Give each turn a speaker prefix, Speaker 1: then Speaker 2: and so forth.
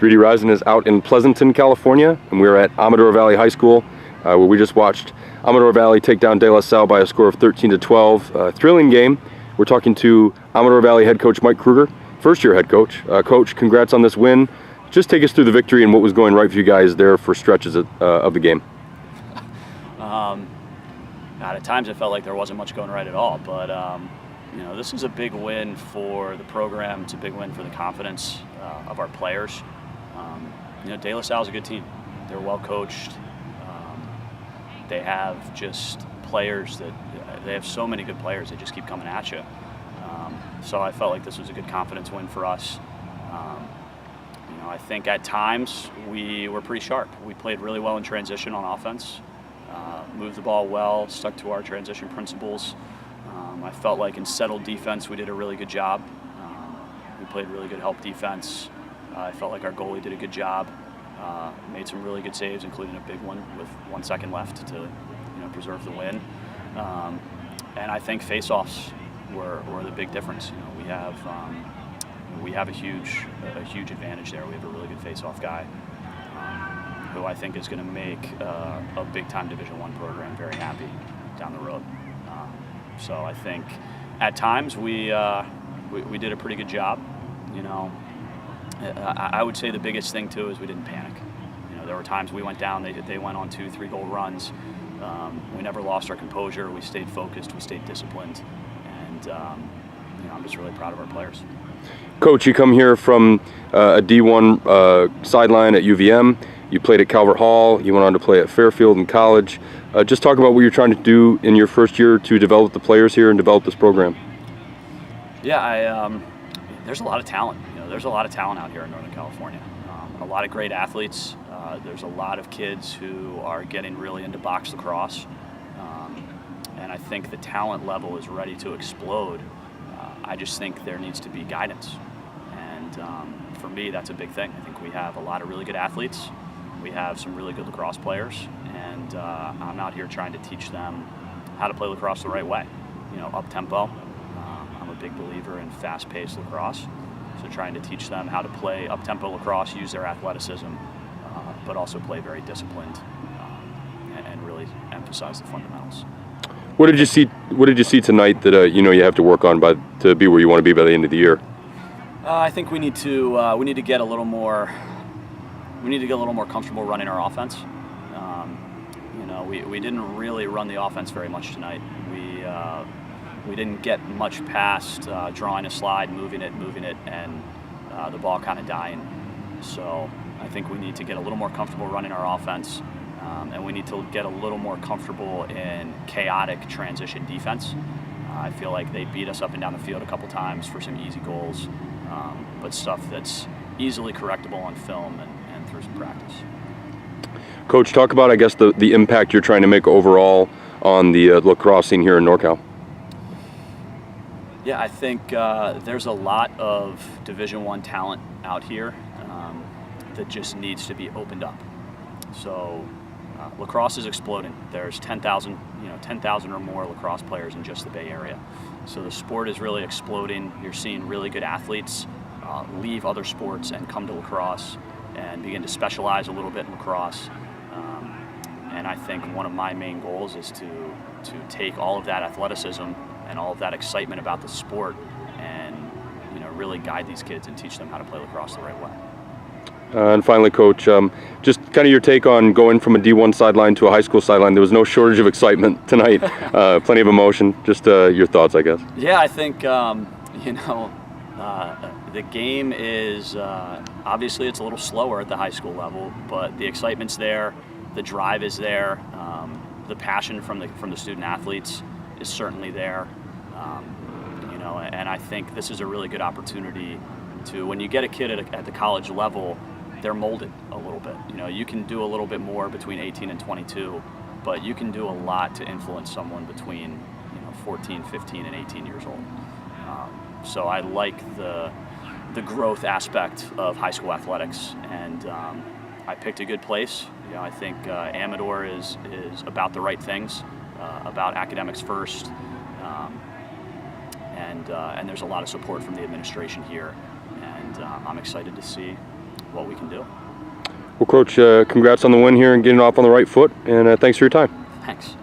Speaker 1: 3D Rising is out in Pleasanton, California, and we're at Amador Valley High School, where we just watched Amador Valley take down De La Salle by a score of 13-12. Thrilling game. We're talking to Amador Valley head coach Mike Kruger, first-year head coach. Coach, congrats on this win. Just take us through the victory and what was going right for you guys there for stretches of the game.
Speaker 2: At times it felt like there wasn't much going right at all, but this is a big win for the program. It's a big win for the confidence of our players. De La Salle is a good team. They're well coached. They have just players they have so many good players. They just keep coming at you. So I felt like this was a good confidence win for us. I think at times we were pretty sharp. We played really well in transition on offense, moved the ball well, stuck to our transition principles. I felt like in settled defense we did a really good job. We played really good help defense. I felt like our goalie did a good job. Made some really good saves, including a big one with 1 second left to preserve the win. And I think face-offs were the big difference. We have a huge advantage there. We have a really good face-off guy who I think is going to make a big-time Division I program very happy down the road. So I think at times we did a pretty good job. I would say the biggest thing too is we didn't panic. There were times we went down, they went on 2-3 goal runs. We never lost our composure. We stayed focused. We stayed disciplined, and I'm just really proud of our players.
Speaker 1: Coach, you come here from a D1 sideline at UVM. You played at Calvert Hall. You went on to play at Fairfield in college. Just talk about what you're trying to do in your first year to develop the players here and develop this program.
Speaker 2: Yeah, there's a lot of talent. There's a lot of talent out here in Northern California. A lot of great athletes. There's a lot of kids who are getting really into box lacrosse. And I think the talent level is ready to explode. I just think there needs to be guidance. And for me, that's a big thing. I think we have a lot of really good athletes. We have some really good lacrosse players. And I'm out here trying to teach them how to play lacrosse the right way. Up-tempo. I'm a big believer in fast-paced lacrosse. So trying to teach them how to play up-tempo lacrosse, use their athleticism, but also play very disciplined and really emphasize the fundamentals.
Speaker 1: What did you see tonight that you have to work on to be where you want to be by the end of the year?
Speaker 2: I think we need to get a little more. We need to get a little more comfortable running our offense. We didn't really run the offense very much tonight. We didn't get much past drawing a slide, moving it, and the ball kind of dying. So I think we need to get a little more comfortable running our offense, and we need to get a little more comfortable in chaotic transition defense. I feel like they beat us up and down the field a couple times for some easy goals, but stuff that's easily correctable on film and through some practice.
Speaker 1: Coach, talk about, I guess, the impact you're trying to make overall on the lacrosse scene here in NorCal.
Speaker 2: Yeah, I think there's a lot of Division I talent out here that just needs to be opened up. So lacrosse is exploding. There's 10,000 or more lacrosse players in just the Bay Area. So the sport is really exploding. You're seeing really good athletes leave other sports and come to lacrosse and begin to specialize a little bit in lacrosse. And I think one of my main goals is to take all of that athleticism and all of that excitement about the sport and really guide these kids and teach them how to play lacrosse the right way.
Speaker 1: And finally, Coach, just kind of your take on going from a D1 sideline to a high school sideline. There was no shortage of excitement tonight, plenty of emotion. Just your thoughts, I guess.
Speaker 2: Yeah, I think, the game is, obviously it's a little slower at the high school level, but the excitement's there, the drive is there, the passion from the student athletes is certainly there. And I think this is a really good opportunity to, when you get a kid at the college level, they're molded a little bit. You can do a little bit more between 18 and 22, but you can do a lot to influence someone between 14, 15, and 18 years old. So I like the growth aspect of high school athletics, and I picked a good place. I think Amador is about the right things, about academics first, and there's a lot of support from the administration here, and I'm excited to see what we can do.
Speaker 1: Well, Coach, congrats on the win here and getting off on the right foot, and thanks for your time.
Speaker 2: Thanks.